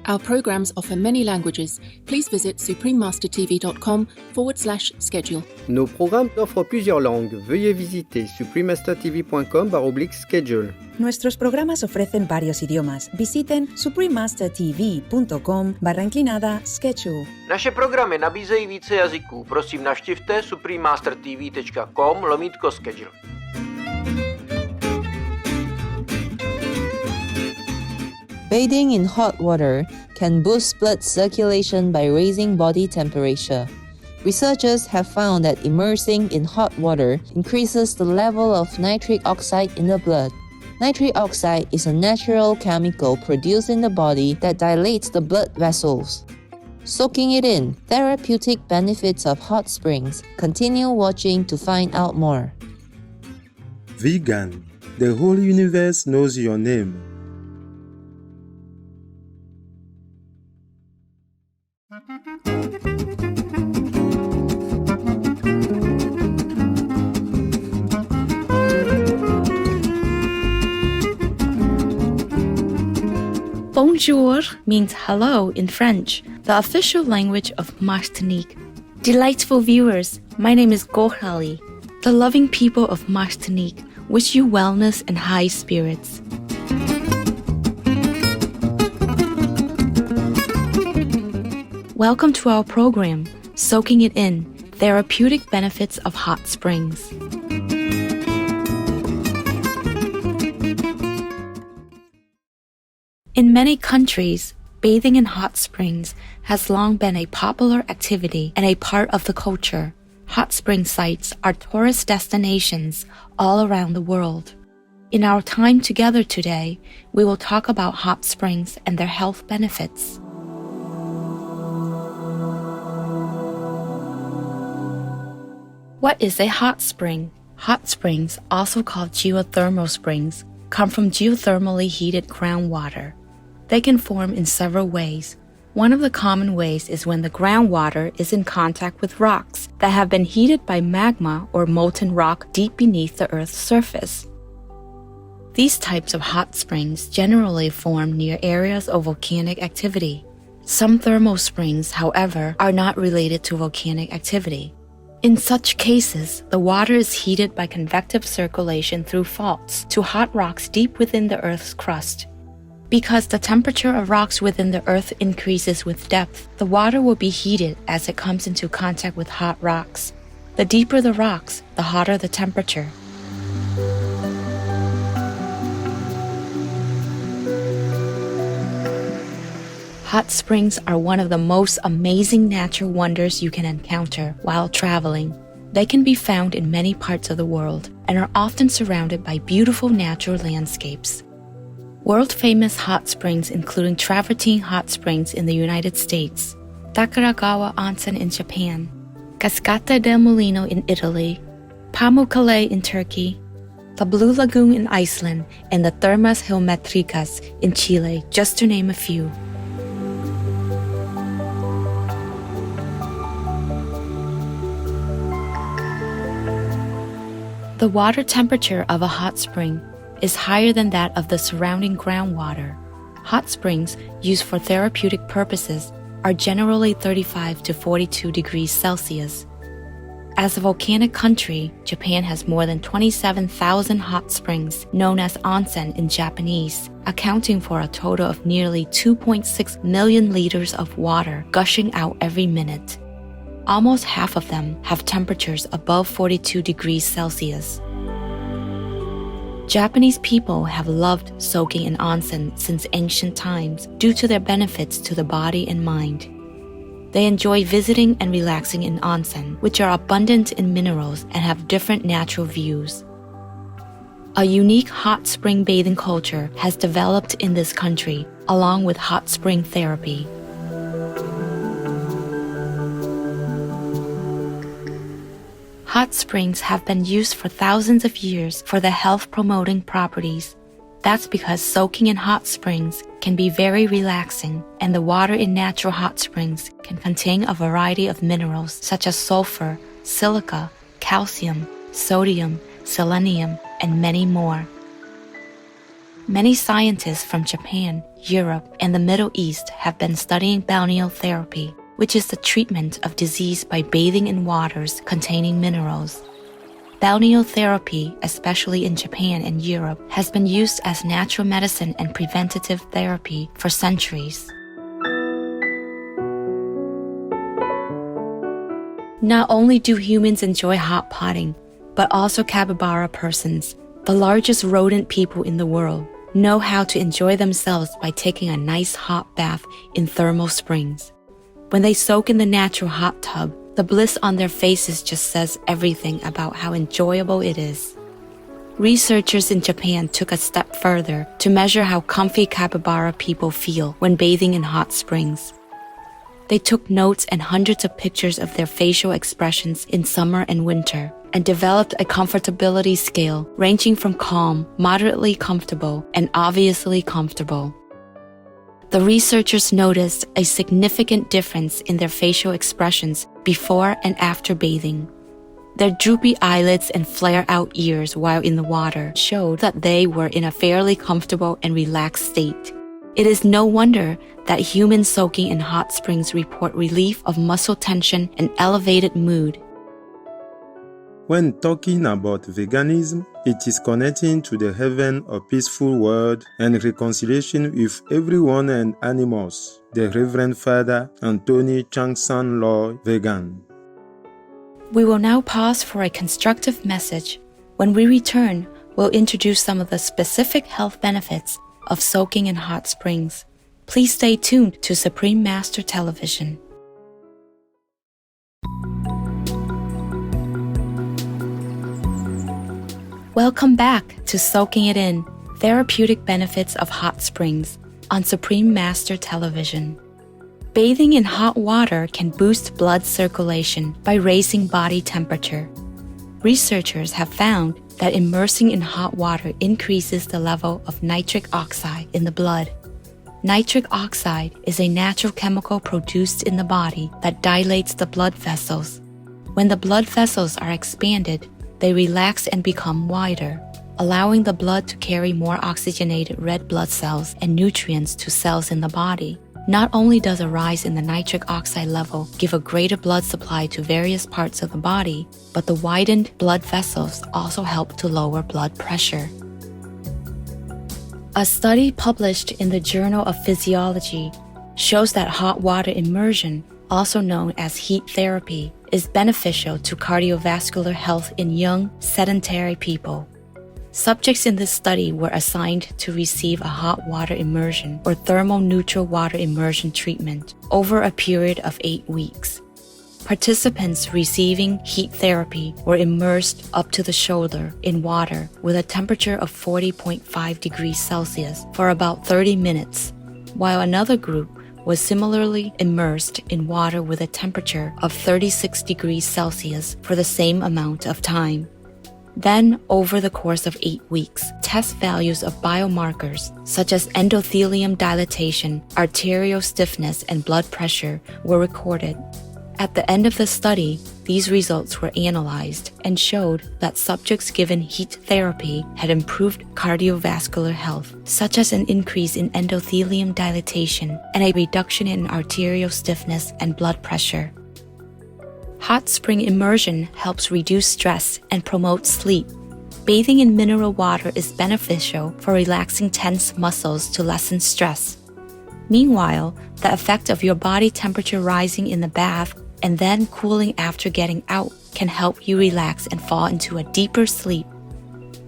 Our programs offer many languages. Please visit suprememastertv.com/schedule. Nos programmes offrent plusieurs langues. Veuillez visiter suprememastertv.com/schedule. Nuestros programas ofrecen varios idiomas. Visiten suprememastertv.com/schedule. Naše programy nabízejí více jazyků. Prosím, navštivte suprememastertv.com/schedule. Bathing in hot water can boost blood circulation by raising body temperature. Researchers have found that immersing in hot water increases the level of nitric oxide in the blood. Nitric oxide is a natural chemical produced in the body that dilates the blood vessels. Soaking it in, therapeutic benefits of hot springs. Continue watching to find out more. Vegan, the whole universe knows your name. Bonjour means hello in French, the official language of Martinique. Delightful viewers, my name is Gohali. The loving people of Martinique wish you wellness and high spirits. Welcome to our program, Soaking It In, Therapeutic Benefits of Hot Springs. In many countries, bathing in hot springs has long been a popular activity and a part of the culture. Hot spring sites are tourist destinations all around the world. In our time together today, we will talk about hot springs and their health benefits. What is a hot spring? Hot springs, also called geothermal springs, come from geothermally heated groundwater. They can form in several ways. One of the common ways is when the groundwater is in contact with rocks that have been heated by magma or molten rock deep beneath the Earth's surface. These types of hot springs generally form near areas of volcanic activity. Some thermal springs, however, are not related to volcanic activity. In such cases, the water is heated by convective circulation through faults to hot rocks deep within the Earth's crust. Because the temperature of rocks within the Earth increases with depth, the water will be heated as it comes into contact with hot rocks. The deeper the rocks, the hotter the temperature. Hot springs are one of the most amazing natural wonders you can encounter while traveling. They can be found in many parts of the world and are often surrounded by beautiful natural landscapes. World-famous hot springs including Travertine Hot Springs in the United States, Takaragawa Onsen in Japan, Cascata del Mulino in Italy, Pamukkale in Turkey, the Blue Lagoon in Iceland, and the Thermas Geometricas in Chile, just to name a few. The water temperature of a hot spring is higher than that of the surrounding groundwater. Hot springs used for therapeutic purposes are generally 35 to 42 degrees Celsius. As a volcanic country, Japan has more than 27,000 hot springs, known as onsen in Japanese, accounting for a total of nearly 2.6 million liters of water gushing out every minute. Almost half of them have temperatures above 42 degrees Celsius. Japanese people have loved soaking in onsen since ancient times due to their benefits to the body and mind. They enjoy visiting and relaxing in onsen, which are abundant in minerals and have different natural views. A unique hot spring bathing culture has developed in this country, along with hot spring therapy. Hot springs have been used for thousands of years for their health-promoting properties. That's because soaking in hot springs can be very relaxing, and the water in natural hot springs can contain a variety of minerals such as sulfur, silica, calcium, sodium, selenium, and many more. Many scientists from Japan, Europe, and the Middle East have been studying balneal therapy, which is the treatment of disease by bathing in waters containing minerals. Balneal therapy, especially in Japan and Europe, has been used as natural medicine and preventative therapy for centuries. Not only do humans enjoy hot potting, but also capybara persons, the largest rodent people in the world, know how to enjoy themselves by taking a nice hot bath in thermal springs. When they soak in the natural hot tub, the bliss on their faces just says everything about how enjoyable it is. Researchers in Japan took a step further to measure how comfy capybara people feel when bathing in hot springs. They took notes and hundreds of pictures of their facial expressions in summer and winter, and developed a comfortability scale ranging from calm, moderately comfortable, and obviously comfortable. The researchers noticed a significant difference in their facial expressions before and after bathing. Their droopy eyelids and flare-out ears while in the water showed that they were in a fairly comfortable and relaxed state. It is no wonder that humans soaking in hot springs report relief of muscle tension and elevated mood. When talking about veganism, it is connecting to the heaven of peaceful world and reconciliation with everyone and animals. The Reverend Father Anthony Changsan Law Vegan. We will now pause for a constructive message. When we return, we'll introduce some of the specific health benefits of soaking in hot springs. Please stay tuned to Supreme Master Television. Welcome back to Soaking It In, Therapeutic Benefits of Hot Springs on Supreme Master Television. Bathing in hot water can boost blood circulation by raising body temperature. Researchers have found that immersing in hot water increases the level of nitric oxide in the blood. Nitric oxide is a natural chemical produced in the body that dilates the blood vessels. When the blood vessels are expanded, they relax and become wider, allowing the blood to carry more oxygenated red blood cells and nutrients to cells in the body. Not only does a rise in the nitric oxide level give a greater blood supply to various parts of the body, but the widened blood vessels also help to lower blood pressure. A study published in the Journal of Physiology shows that hot water immersion, also known as heat therapy, is beneficial to cardiovascular health in young, sedentary people. Subjects in this study were assigned to receive a hot water immersion or thermal neutral water immersion treatment over a period of 8 weeks. Participants receiving heat therapy were immersed up to the shoulder in water with a temperature of 40.5 degrees Celsius for about 30 minutes, while another group was similarly immersed in water with a temperature of 36 degrees Celsius for the same amount of time. Then, over the course of 8 weeks, test values of biomarkers such as endothelium dilatation, arterial stiffness, and blood pressure were recorded. At the end of the study, these results were analyzed and showed that subjects given heat therapy had improved cardiovascular health, such as an increase in endothelium dilatation and a reduction in arterial stiffness and blood pressure. Hot spring immersion helps reduce stress and promote sleep. Bathing in mineral water is beneficial for relaxing tense muscles to lessen stress. Meanwhile, the effect of your body temperature rising in the bath and then cooling after getting out can help you relax and fall into a deeper sleep.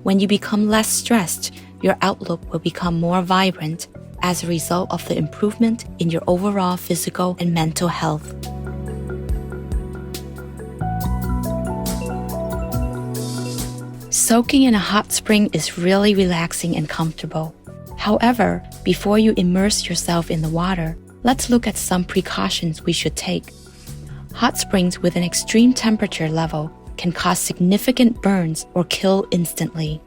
When you become less stressed, your outlook will become more vibrant as a result of the improvement in your overall physical and mental health. Soaking in a hot spring is really relaxing and comfortable. However, before you immerse yourself in the water, let's look at some precautions we should take. Hot springs with an extreme temperature level can cause significant burns or kill instantly.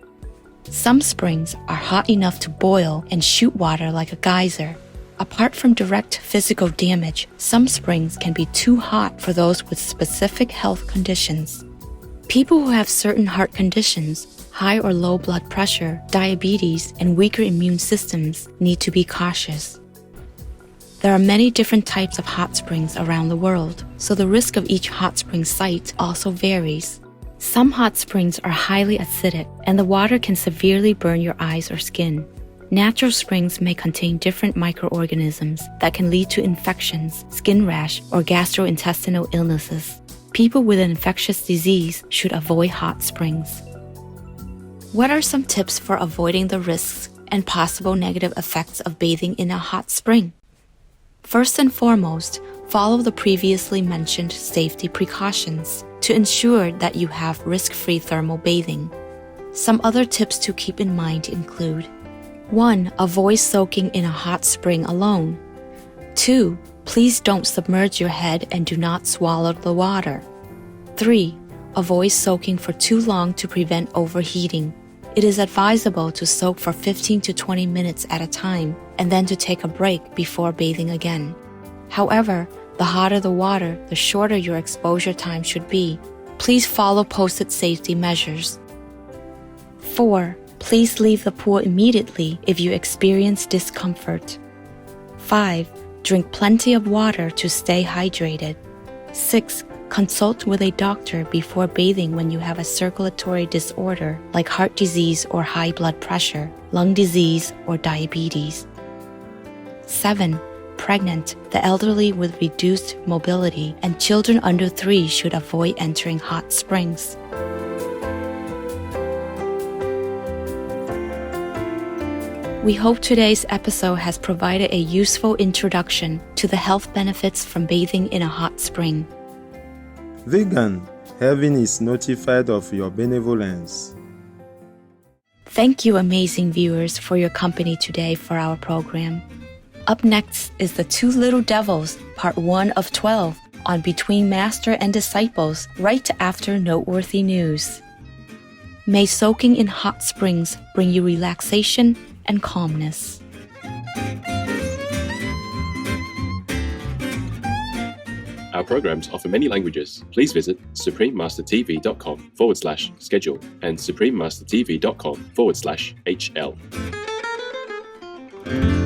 Some springs are hot enough to boil and shoot water like a geyser. Apart from direct physical damage, some springs can be too hot for those with specific health conditions. People who have certain heart conditions high or low blood pressure, diabetes, and weaker immune systems need to be cautious. There are many different types of hot springs around the world, so the risk of each hot spring site also varies. Some hot springs are highly acidic, and the water can severely burn your eyes or skin. Natural springs may contain different microorganisms that can lead to infections, skin rash, or gastrointestinal illnesses. People with an infectious disease should avoid hot springs. What are some tips for avoiding the risks and possible negative effects of bathing in a hot spring? First and foremost, follow the previously mentioned safety precautions to ensure that you have risk-free thermal bathing. Some other tips to keep in mind include: 1. Avoid soaking in a hot spring alone. 2. Please don't submerge your head and do not swallow the water. 3. Avoid soaking for too long to prevent overheating. It is advisable to soak for 15 to 20 minutes at a time and then to take a break before bathing again. However, the hotter the water, the shorter your exposure time should be. Please follow posted safety measures. 4. Please leave the pool immediately if you experience discomfort. 5. Drink plenty of water to stay hydrated. 6. Consult with a doctor before bathing when you have a circulatory disorder like heart disease or high blood pressure, lung disease, or diabetes. 7. Pregnant, the elderly with reduced mobility, and children under 3 should avoid entering hot springs. We hope today's episode has provided a useful introduction to the health benefits from bathing in a hot spring. Vegan, heaven is notified of your benevolence. Thank you, amazing viewers, for your company today for our program. Up next is The Two Little Devils, Part 1 of 12, on Between Master and Disciples, right after noteworthy news. May soaking in hot springs bring you relaxation and calmness. Our programs offer many languages. Please visit suprememastertv.com/schedule and suprememastertv.com/HL.